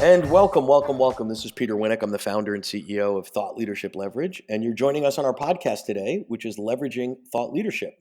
And welcome, welcome, welcome. This is Peter Winick. I'm the founder and CEO of Thought Leadership Leverage. And you're joining us on our podcast today, which is Leveraging Thought Leadership.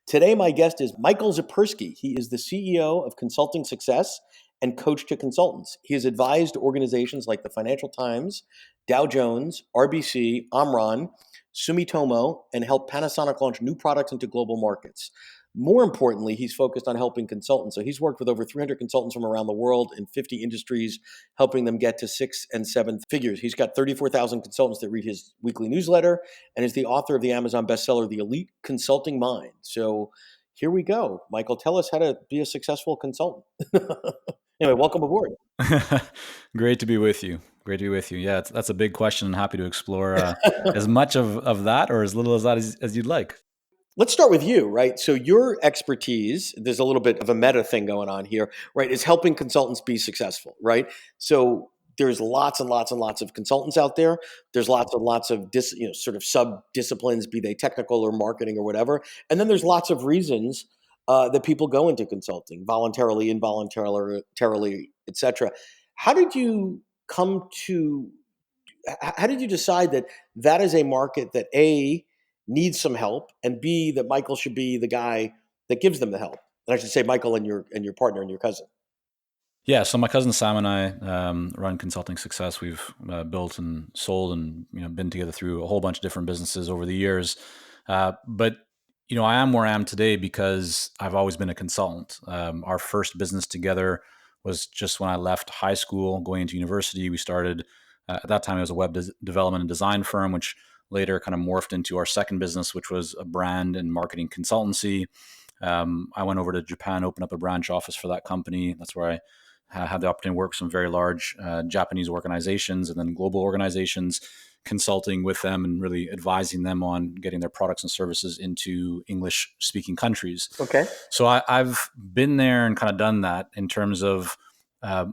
Today, my guest is Michael Zipursky. He is the CEO of Consulting Success and Coach to Consultants. He has advised organizations like the Financial Times, Dow Jones, RBC, Omron, Sumitomo, and helped Panasonic launch new products into global markets. More importantly, he's focused on helping consultants. So he's worked with over 300 consultants from around the world in 50 industries, helping them get to 6 and 7 figures. He's got 34,000 consultants that read his weekly newsletter and is the author of the Amazon bestseller, The Elite Consulting Mind. So here we go. Michael, tell us how to be a successful consultant. Anyway, welcome aboard. Great to be with you. Great to be with you. Yeah, that's a big question. I'm happy to explore as much of that or as little of that as you'd like. Let's start with you, right? So your expertise, there's a little bit of a meta thing going on here, right? Is helping consultants be successful, right? So there's lots and lots and lots of consultants out there. There's lots and lots of sort of sub disciplines, be they technical or marketing or whatever. And then there's lots of reasons that people go into consulting, voluntarily, involuntarily, etc. How did you come to? How did you decide that that is a market that A, needs some help, and B, that Michael should be the guy that gives them the help? And I should say Michael and your partner and your cousin. Yeah, so my cousin Sam and I run Consulting Success. We've built and sold and been together through a whole bunch of different businesses over the years. But I am where I am today because I've always been a consultant. Our first business together was just when I left high school, going into university. We started at that time it was a web development and design firm, which later kind of morphed into our second business, which was a brand and marketing consultancy. I went over to Japan, opened up a branch office for that company. That's where I had the opportunity to work with some very large Japanese organizations and then global organizations, consulting with them and really advising them on getting their products and services into English speaking countries. Okay. So I've been there and kind of done that in terms of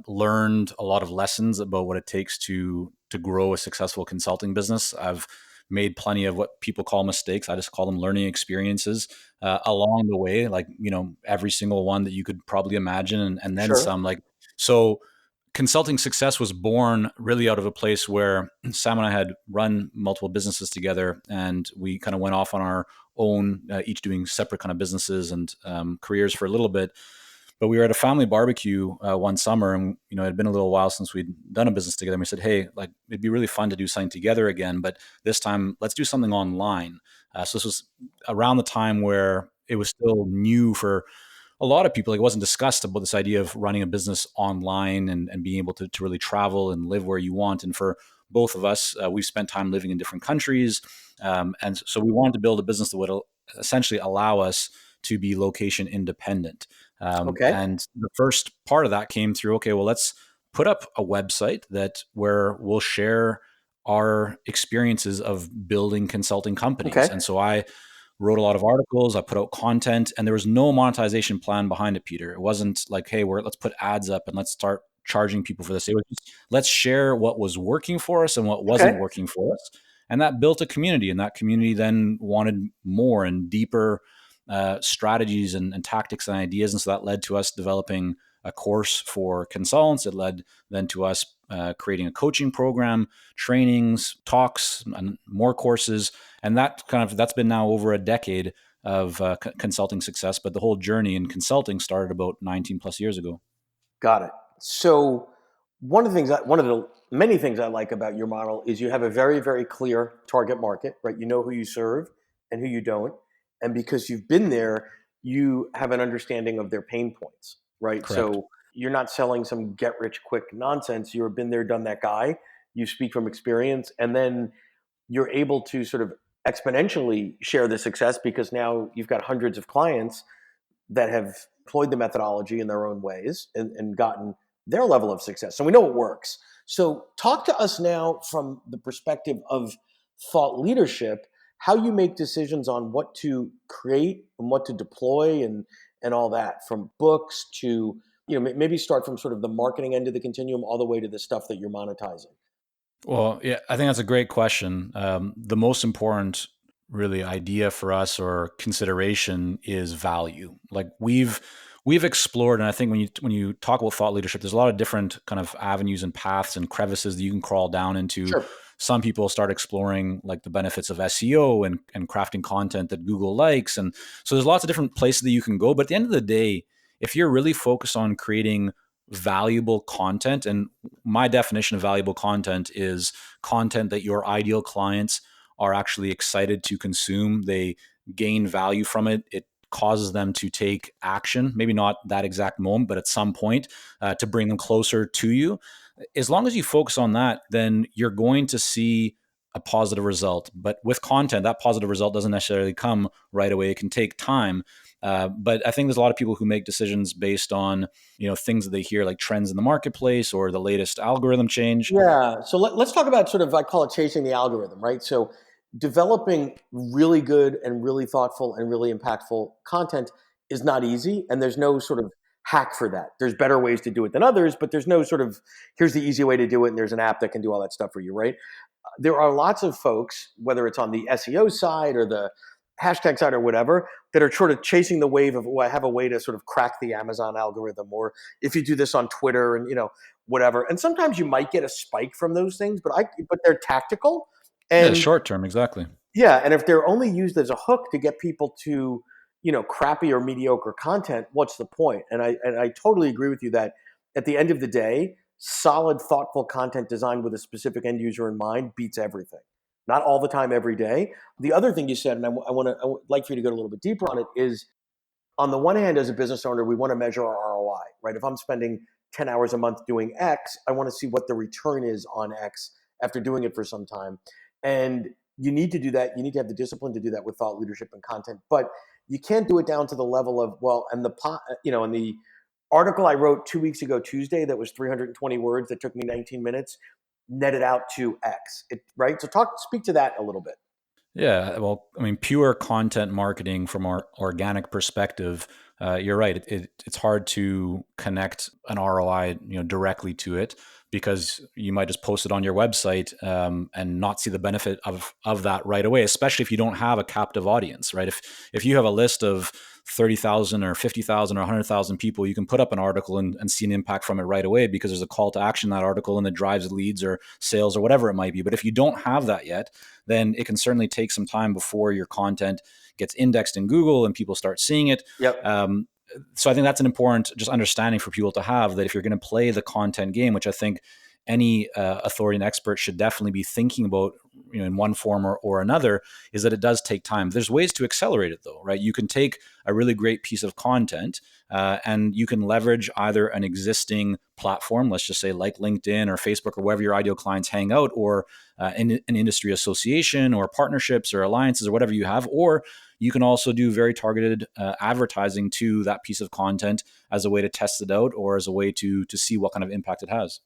learned a lot of lessons about what it takes to grow a successful consulting business. I've made plenty of what people call mistakes. I just call them learning experiences along the way, like, every single one that you could probably imagine and then Sure. some. So Consulting Success was born really out of a place where Sam and I had run multiple businesses together, and we kind of went off on our own, each doing separate kind of businesses and careers for a little bit. But we were at a family barbecue one summer, and it had been a little while since we'd done a business together. And we said, "Hey, like it'd be really fun to do something together again, but this time let's do something online." So this was around the time where it was still new for a lot of people. Like, it wasn't discussed about this idea of running a business online and being able to really travel and live where you want. And for both of us, we've spent time living in different countries. And so we wanted to build a business that would essentially allow us to be location independent. Okay. And the first part of that came through, okay, well, let's put up a website where we'll share our experiences of building consulting companies. Okay. And so I wrote a lot of articles, I put out content, and there was no monetization plan behind it, Peter. It wasn't like, hey, let's put ads up and let's start charging people for this. It was just, let's share what was working for us and what wasn't Okay. working for us. And that built a community, and that community then wanted more and deeper strategies and tactics and ideas. And so that led to us developing a course for consultants. It led then to us creating a coaching program, trainings, talks, and more courses. And that's been now over a decade of consulting success. But the whole journey in consulting started about 19 plus years ago. Got it. So one of the many things I like about your model is you have a very, very clear target market, right? You know who you serve and who you don't. And because you've been there, you have an understanding of their pain points, right? Correct. So you're not selling some get rich quick nonsense. You've been there, done that guy. You speak from experience, and then you're able to sort of exponentially share the success because now you've got hundreds of clients that have employed the methodology in their own ways and gotten their level of success. So we know it works. So talk to us now from the perspective of thought leadership, how you make decisions on what to create and what to deploy and all that, from books to, maybe start from sort of the marketing end of the continuum all the way to the stuff that you're monetizing. Well, yeah, I think that's a great question. The most important really idea for us or consideration is value. Like we've explored, and I think when you talk about thought leadership, there's a lot of different kind of avenues and paths and crevices that you can crawl down into. Sure. Some people start exploring like the benefits of SEO and crafting content that Google likes, and so there's lots of different places that you can go. But at the end of the day, if you're really focused on creating valuable content, and my definition of valuable content is content that your ideal clients are actually excited to consume, they gain value from it, it causes them to take action, maybe not that exact moment, but at some point to bring them closer to you. As long as you focus on that, then you're going to see a positive result. But with content, that positive result doesn't necessarily come right away. It can take time. But I think there's a lot of people who make decisions based on things that they hear, like trends in the marketplace or the latest algorithm change. Yeah. So let's talk about sort of, I call it chasing the algorithm, right? So developing really good and really thoughtful and really impactful content is not easy. And there's no sort of hack for that. There's better ways to do it than others, but there's no sort of, here's the easy way to do it. And there's an app that can do all that stuff for you, right? There are lots of folks, whether it's on the SEO side or the hashtag side or whatever, that are sort of chasing the wave of, well, I have a way to sort of crack the Amazon algorithm, or if you do this on Twitter and whatever. And sometimes you might get a spike from those things, but they're tactical. Yeah, And short term, exactly. yeah, and if they're only used as a hook to get people to, crappy or mediocre content, what's the point? And I totally agree with you that at the end of the day, solid, thoughtful content designed with a specific end user in mind beats everything. Not all the time, every day. The other thing you said, and I would like for you to go a little bit deeper on it, is on the one hand, as a business owner, we want to measure our ROI, right? If I'm spending 10 hours a month doing X, I want to see what the return is on X after doing it for some time. And you need to do that. You need to have the discipline to do that with thought leadership and content. But you can't do it down to the level of, well, and and the article I wrote 2 weeks ago, Tuesday, that was 320 words that took me 19 minutes, netted out to X, right? So speak to that a little bit. Yeah, well, I mean, pure content marketing from our organic perspective, you're right. It's hard to connect an ROI, directly to it, because you might just post it on your website and not see the benefit of that right away. Especially if you don't have a captive audience, right? If you have a list of 30,000 or 50,000 or 100,000 people, you can put up an article and see an impact from it right away because there's a call to action in that article and it drives leads or sales or whatever it might be. But if you don't have that yet, then it can certainly take some time before your content gets indexed in Google and people start seeing it. Yep. So I think that's an important just understanding for people to have, that if you're going to play the content game, which I think any authority and expert should definitely be thinking about, in one form or another, is that it does take time. There's ways to accelerate it though, right? You can take a really great piece of content and you can leverage either an existing platform, let's just say like LinkedIn or Facebook or wherever your ideal clients hang out, or an industry association or partnerships or alliances or whatever you have, or you can also do very targeted advertising to that piece of content as a way to test it out or as a way to see what kind of impact it has.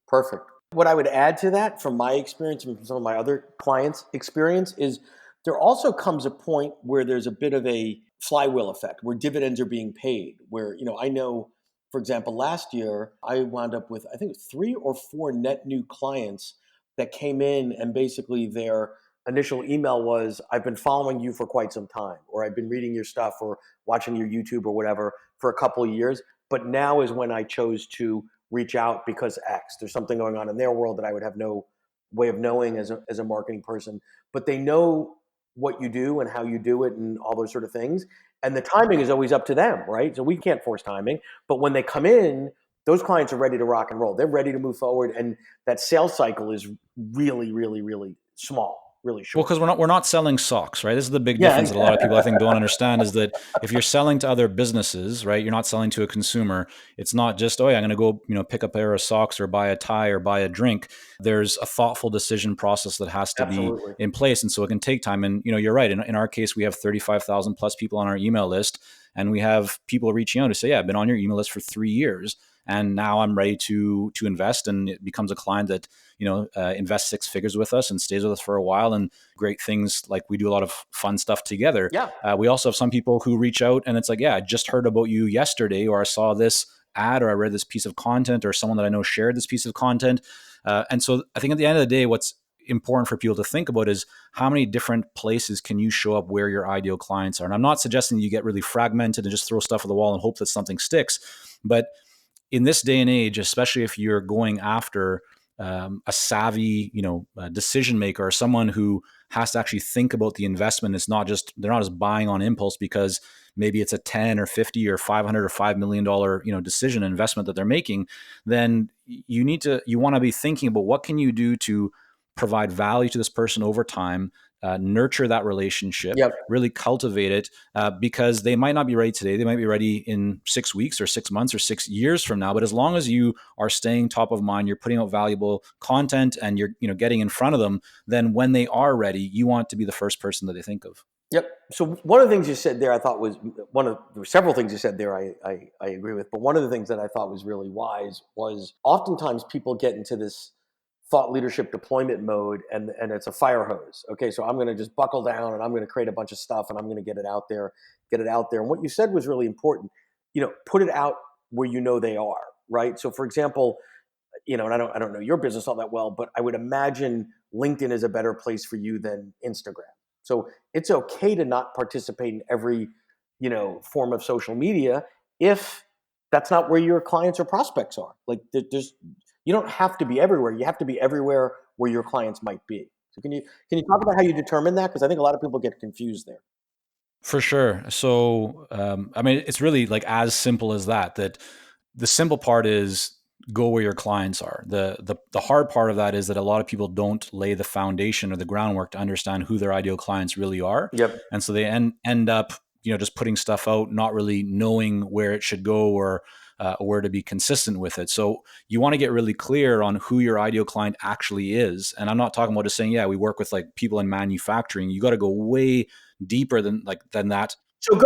Perfect. What I would add to that from my experience and from some of my other clients' experience is there also comes a point where there's a bit of a flywheel effect where dividends are being paid. Where, I know, for example, last year I wound up with, I think, 3 or 4 net new clients that came in, and basically their initial email was, I've been following you for quite some time, or I've been reading your stuff or watching your YouTube or whatever for a couple of years. But now is when I chose to reach out because X. There's something going on in their world that I would have no way of knowing as a marketing person. But they know what you do and how you do it and all those sort of things. And the timing is always up to them, right? So we can't force timing. But when they come in, those clients are ready to rock and roll. They're ready to move forward. And that sales cycle is really, really, really small, really Well, short. because we're not selling socks, right? This is the big Yeah. difference that a lot of people I think don't understand, is that if you're selling to other businesses, right, you're not selling to a consumer. It's not just, oh yeah, I'm going to go pick a pair of socks or buy a tie or buy a drink. There's a thoughtful decision process that has to be Absolutely. in place, and so it can take time. And you're right. In our case, we have 35,000 plus people on our email list, and we have people reaching out to say, yeah, I've been on your email list for 3 years. And now I'm ready to invest, and it becomes a client that invests 6 figures with us and stays with us for a while. And great things, like we do a lot of fun stuff together. Yeah. We also have some people who reach out and it's like, yeah, I just heard about you yesterday, or I saw this ad, or I read this piece of content, or someone that I know shared this piece of content. And so I think at the end of the day, what's important for people to think about is how many different places can you show up where your ideal clients are. And I'm not suggesting you get really fragmented and just throw stuff at the wall and hope that something sticks. But in this day and age, especially if you're going after a savvy, decision maker or someone who has to actually think about the investment. They're not just buying on impulse because maybe it's a 10 or 50 or 500 or $5 million, decision investment that they're making. Then you want to be thinking about what can you do to provide value to this person over time, nurture that relationship, Yep. really cultivate it, because they might not be ready today. They might be ready in 6 weeks or 6 months or 6 years from now. But as long as you are staying top of mind, you're putting out valuable content and you're getting in front of them, then when they are ready, you want to be the first person that they think of. Yep. So one of the things you said there, I thought was there were several things you said there I agree with, but one of the things that I thought was really wise was oftentimes people get into this thought leadership deployment mode and it's a fire hose. Okay, so I'm going to just buckle down and I'm going to create a bunch of stuff and I'm going to get it out there. And what you said was really important. Put it out where they are, right? So for example, and I don't know your business all that well, but I would imagine LinkedIn is a better place for you than Instagram. So it's okay to not participate in every, form of social media if that's not where your clients or prospects are. Like you don't have to be everywhere. You have to be everywhere where your clients might be. So can you talk about how you determine that? Because I think a lot of people get confused there. For sure. So, it's really like as simple as that. That the simple part is go where your clients are. The hard part of that is that a lot of people don't lay the foundation or the groundwork to understand who their ideal clients really are, Yep. and so they end up just putting stuff out, not really knowing where it should go or where to be consistent with it. So you want to get really clear on who your ideal client actually is. And I'm not talking about just saying, yeah, we work with like people in manufacturing. You got to go way deeper than that. So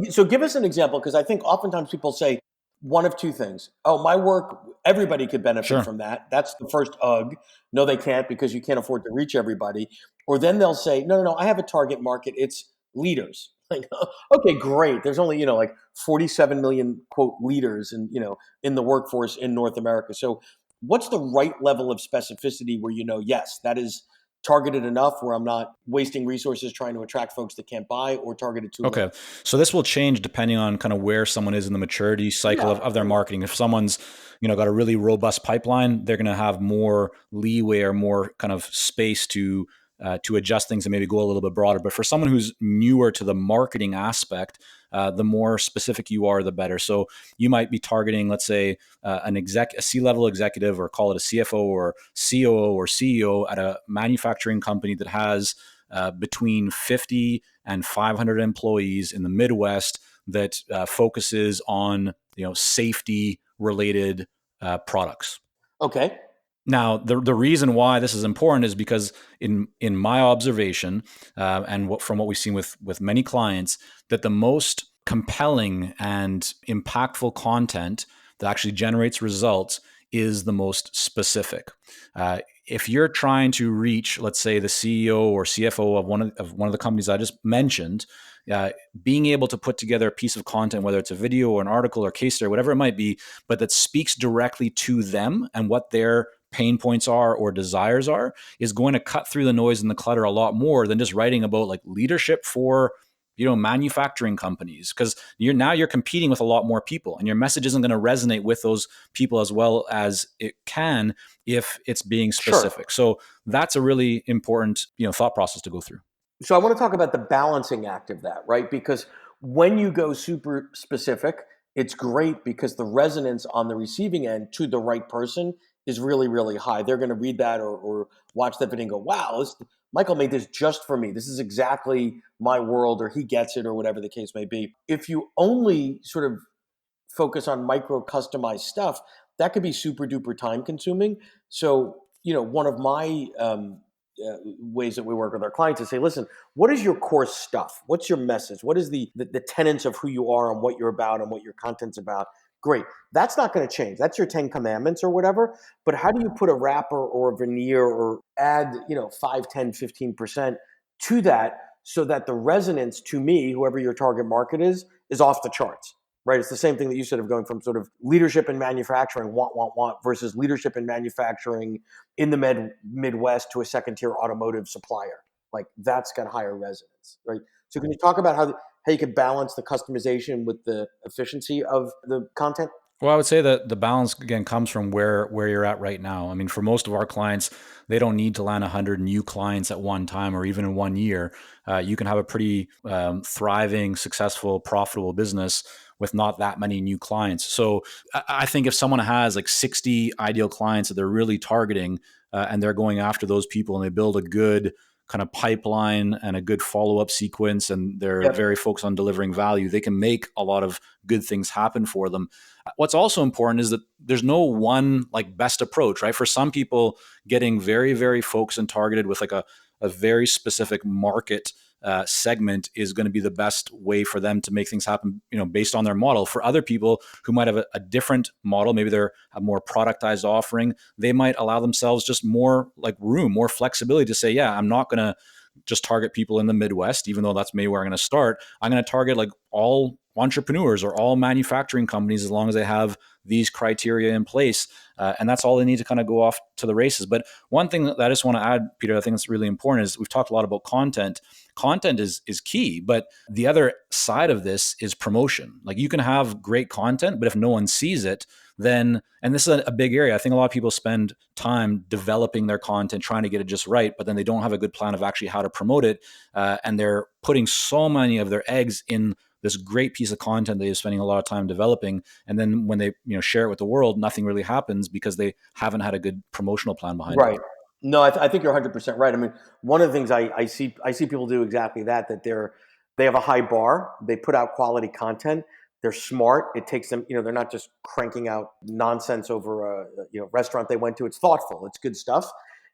so give us an example, because I think oftentimes people say one of two things. Oh, my work, everybody could benefit Sure. from that. That's the first ugh. No, they can't, because you can't afford to reach everybody. Or then they'll say, no, I have a target market. It's leaders. Like, okay, great. There's only, like 47 million quote leaders in the workforce in North America. So what's the right level of specificity where yes, that is targeted enough where I'm not wasting resources trying to attract folks that can't buy, or targeted too low? Okay. So this will change depending on kind of where someone is in the maturity cycle Yeah. of their marketing. If someone's, got a really robust pipeline, they're going to have more leeway or more kind of space to adjust things and maybe go a little bit broader. But for someone who's newer to the marketing aspect, the more specific you are, the better. So you might be targeting, let's say, a C-level executive, or call it a CFO or COO or CEO at a manufacturing company that has between 50 and 500 employees in the Midwest that focuses on safety related products. Okay. Now, the reason why this is important is because in my observation, from what we've seen with many clients, that the most compelling and impactful content that actually generates results is the most specific. If you're trying to reach, let's say, the CEO or CFO of one of the companies I just mentioned, being able to put together a piece of content, whether it's a video or an article or case study, whatever it might be, but that speaks directly to them and what their pain points are or desires are, is going to cut through the noise and the clutter a lot more than just writing about like leadership for manufacturing companies, because you're competing with a lot more people, and your message isn't going to resonate with those people as well as it can if it's being specific. Sure. So that's a really important thought process to go through. So I want to talk about the balancing act of that, right? Because when you go super specific, it's great because the resonance on the receiving end to the right person is really, really high. They're going to read that or watch that video and go, wow, Michael made this just for me. This is exactly my world, or he gets it, or whatever the case may be. If you only sort of focus on micro customized stuff, that could be super duper time consuming. So, one of my ways that we work with our clients is say, listen, what is your core stuff? What's your message? What is the tenets of who you are and what you're about and what your content's about? Great. That's not going to change. That's your 10 commandments or whatever. But how do you put a wrapper or a veneer or add, 5, 10, 15% to that so that the resonance to me, whoever your target market is off the charts? right? It's the same thing that you said of going from sort of leadership in manufacturing, want, versus leadership in manufacturing in the Midwest to a second tier automotive supplier. Like that's got higher resonance, right? So can you talk about how you could balance the customization with the efficiency of the content? Well, I would say that the balance again comes from where you're at right now. I mean, for most of our clients, they don't need to land 100 new clients at one time or even in 1 year. You can have a pretty thriving, successful, profitable business with not that many new clients. So I think if someone has like 60 ideal clients that they're really targeting and they're going after those people and they build a good kind of pipeline and a good follow-up sequence and they're Yep. very focused on delivering value, they can make a lot of good things happen for them. What's also important is that there's no one like best approach, right? For some people, getting very, very focused and targeted with like a very specific market segment is going to be the best way for them to make things happen, based on their model. For other people who might have a different model, maybe they're a more productized offering, they might allow themselves just more like room, more flexibility to say, yeah, I'm not going to just target people in the Midwest, even though that's maybe where I'm going to start. I'm going to target like all entrepreneurs or all manufacturing companies as long as they have these criteria in place. And that's all they need to kind of go off to the races. But one thing that I just want to add, Peter, I think that's really important is we've talked a lot about content. Content is key, but the other side of this is promotion. Like you can have great content, but if no one sees it, then, and this is a big area, I think a lot of people spend time developing their content, trying to get it just right, but then they don't have a good plan of actually how to promote it. And they're putting so many of their eggs in this great piece of content that they're spending a lot of time developing. And then when they share it with the world, nothing really happens because they haven't had a good promotional plan behind it. Right. No, I think you're 100% right. I mean, one of the things I see people do exactly that, they have a high bar, they put out quality content, they're smart. It takes them, they're not just cranking out nonsense over a restaurant they went to. It's thoughtful, it's good stuff.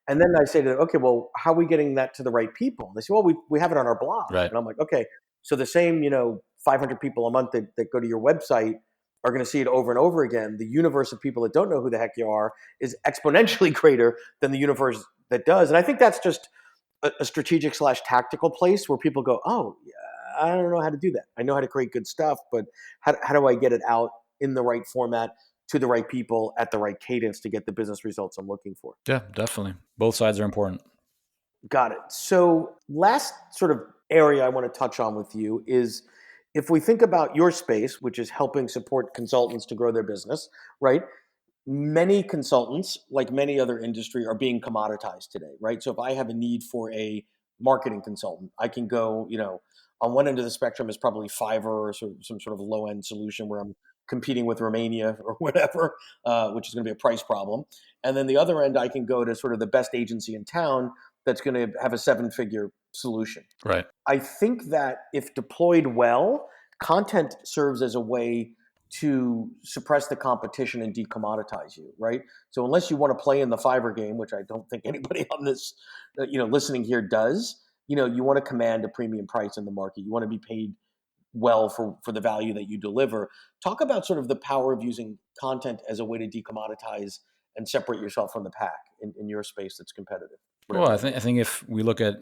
And then I say to them, okay, well, how are we getting that to the right people? They say, well, we have it on our blog. Right. And I'm like, okay, so the same, 500 people a month that go to your website are going to see it over and over again. The universe of people that don't know who the heck you are is exponentially greater than the universe that does. And I think that's just a strategic / tactical place where people go, oh, yeah, I don't know how to do that. I know how to create good stuff, but how do I get it out in the right format to the right people at the right cadence to get the business results I'm looking for? Yeah, definitely. Both sides are important. Got it. So, last sort of area I want to touch on with you is if we think about your space, which is helping support consultants to grow their business, right? Many consultants, like many other industry, are being commoditized today, right? So if I have a need for a marketing consultant, I can go, on one end of the spectrum is probably Fiverr or some sort of low end solution where I'm competing with Romania or whatever, which is going to be a price problem. And then the other end, I can go to sort of the best agency in town that's going to have a 7-figure solution. Right. I think that if deployed well, content serves as a way to suppress the competition and decommoditize you, right? So unless you want to play in the Fiverr game, which I don't think anybody on this, listening here does, you want to command a premium price in the market. You want to be paid well for the value that you deliver. Talk about sort of the power of using content as a way to decommoditize and separate yourself from the pack in your space that's competitive. Well, Whatever I that think is. I think if we look at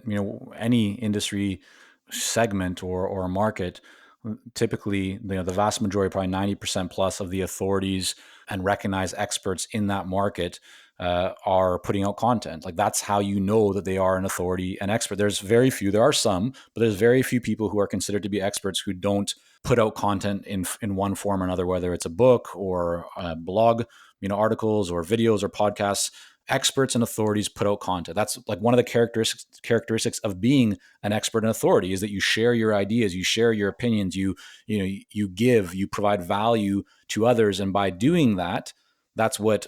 any industry segment or market, typically the vast majority, probably 90% plus of the authorities and recognized experts in that market are putting out content. Like that's how you know that they are an authority and expert. There's very few. There are some, but there's very few people who are considered to be experts who don't put out content in one form or another, whether it's a book or a blog, articles or videos or podcasts. Experts and authorities put out content. That's like one of the characteristics of being an expert and authority is that you share your ideas, you share your opinions, you provide value to others, and by doing that, that's what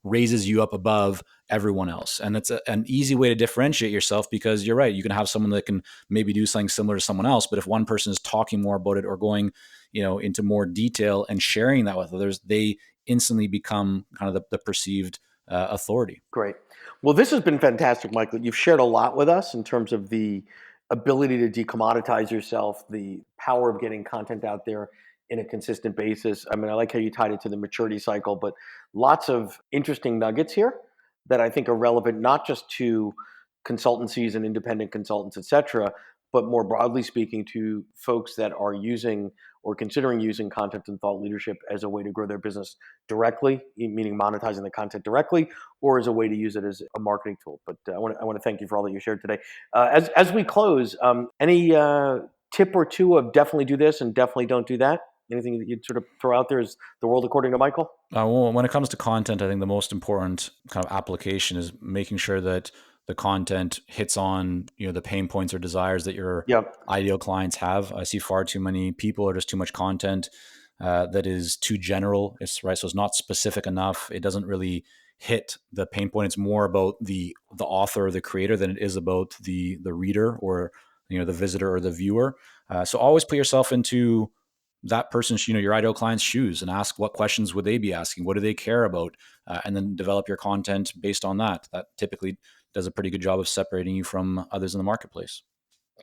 raises you up above everyone else. And it's an easy way to differentiate yourself because you're right. You can have someone that can maybe do something similar to someone else, but if one person is talking more about it or going, into more detail and sharing that with others, they instantly become kind of the perceived authority. Great. Well, this has been fantastic, Michael. You've shared a lot with us in terms of the ability to decommoditize yourself, the power of getting content out there in a consistent basis. I mean, I like how you tied it to the maturity cycle, but lots of interesting nuggets here that I think are relevant not just to consultancies and independent consultants, et cetera, but more broadly speaking to folks that are using or considering using content and thought leadership as a way to grow their business directly, meaning monetizing the content directly, or as a way to use it as a marketing tool. But I want to thank you for all that you shared today. As we close, any tip or two of definitely do this and definitely don't do that? Anything that you'd sort of throw out there as the world according to Michael? Well, when it comes to content, I think the most important kind of application is making sure that the content hits on the pain points or desires that your Yep. ideal clients have. I see far too many people or just too much content that is too general. So it's not specific enough. It doesn't really hit the pain point. It's more about the author or the creator than it is about the reader or the visitor or the viewer. So always put yourself into that person's, your ideal client's shoes and ask what questions would they be asking? What do they care about? And then develop your content based on that. That typically does a pretty good job of separating you from others in the marketplace.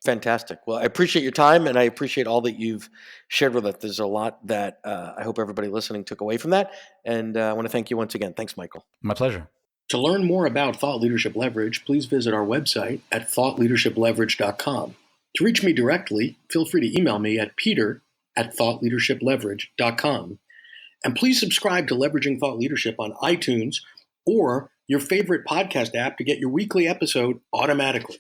Fantastic. Well, I appreciate your time and I appreciate all that you've shared with us. There's a lot that I hope everybody listening took away from that. And I want to thank you once again. Thanks, Michael. My pleasure. To learn more about Thought Leadership Leverage, please visit our website at thoughtleadershipleverage.com. To reach me directly, feel free to email me at peter@thoughtleadershipleverage.com. And please subscribe to Leveraging Thought Leadership on iTunes or your favorite podcast app to get your weekly episode automatically.